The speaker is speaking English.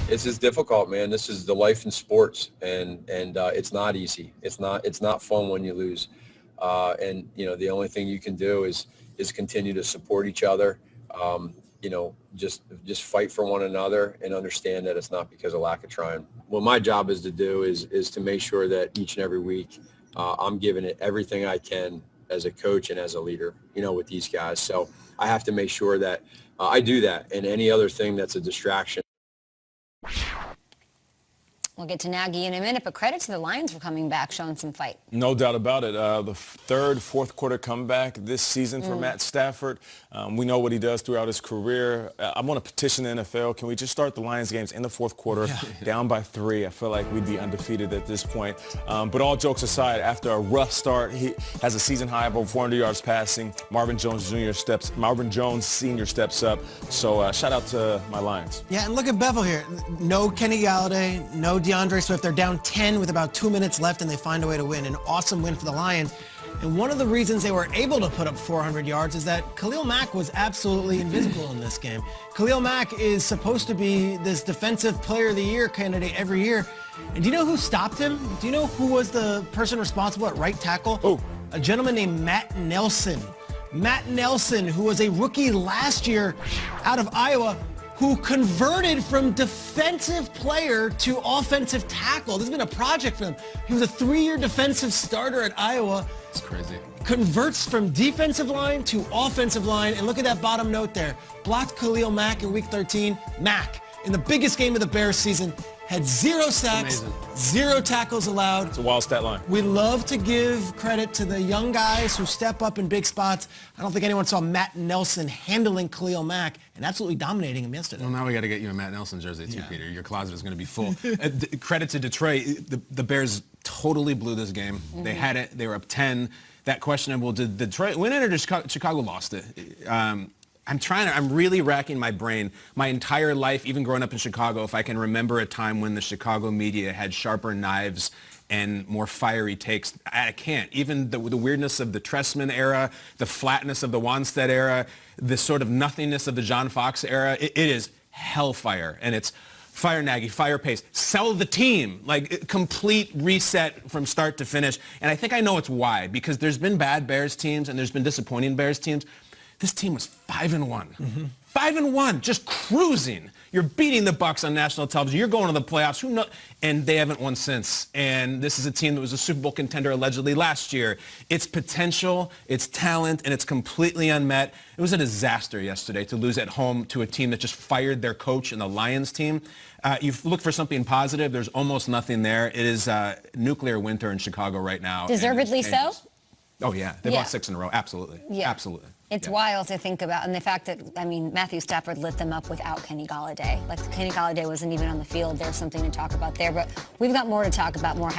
This is difficult, man. This is the life in sports, and it's not easy. It's not fun when you lose. And the only thing you can do is continue to support each other. Just fight for one another and understand that it's not because of lack of trying. What my job is to do is to make sure that each and every week I'm giving it everything I can as a coach and as a leader, with these guys. So I have to make sure that I do that, and any other thing that's a distraction. We'll get to Nagy in a minute, but credit to the Lions for coming back, showing some fight. No doubt about it. The fourth quarter comeback this season for Matt Stafford. We know what he does throughout his career. I want to petition the NFL. Can we just start the Lions games in the fourth quarter, down by 3? I feel like we'd be undefeated at this point. But all jokes aside, after a rough start, he has a season high of over 400 yards passing. Marvin Jones Sr. steps up. So shout out to my Lions. Yeah, and look at Bevel here. No Kenny Galladay, no DeAndre Swift. They're down 10 with about 2 minutes left, and they find a way to win. An awesome win for the Lions. And one of the reasons they were able to put up 400 yards is that Khalil Mack was absolutely invisible in this game. Khalil Mack is supposed to be this defensive player of the year candidate every year. And do you know who stopped him? Do you know who was the person responsible at right tackle? Oh. A gentleman named Matt Nelson. Matt Nelson, who was a rookie last year out of Iowa, who converted from defensive player to offensive tackle. This has been a project for him. He was a 3-year defensive starter at Iowa. It's crazy. Converts from defensive line to offensive line. And look at that bottom note there. Blocked Khalil Mack in week 13. Mack, in the biggest game of the Bears season, had 0 sacks, 0 tackles allowed. It's a wild stat line. We love to give credit to the young guys who step up in big spots. I don't think anyone saw Matt Nelson handling Khalil Mack and absolutely dominating him yesterday. Well, now we got to get you a Matt Nelson jersey too, Peter. Your closet is going to be full. Credit to Detroit. The Bears totally blew this game. They had it. They were up 10. That questionable, did Detroit win it or did Chicago lost it? I'm really racking my brain. My entire life, even growing up in Chicago, if I can remember a time when the Chicago media had sharper knives and more fiery takes, I can't. Even the weirdness of the Tressman era, the flatness of the Wanstead era, the sort of nothingness of the John Fox era, it is hellfire. And it's fire Nagy, fire Pace, sell the team, like complete reset from start to finish. And I think I know it's why, because there's been bad Bears teams and there's been disappointing Bears teams. This team was 5-1. 5-1, just cruising. You're beating the Bucs on national television. You're going to the playoffs. Who knows? And they haven't won since. And this is a team that was a Super Bowl contender allegedly last year. Its potential, its talent, and it's completely unmet. It was a disaster yesterday to lose at home to a team that just fired their coach and the Lions team. You look for something positive. There's almost nothing there. It is nuclear winter in Chicago right now. Deservedly so? Oh, yeah. They've lost 6 in a row. Absolutely. Yeah. Absolutely. It's wild to think about, and the fact that, Matthew Stafford lit them up without Kenny Galladay. Like, Kenny Galladay wasn't even on the field. There's something to talk about there, but we've got more to talk about, more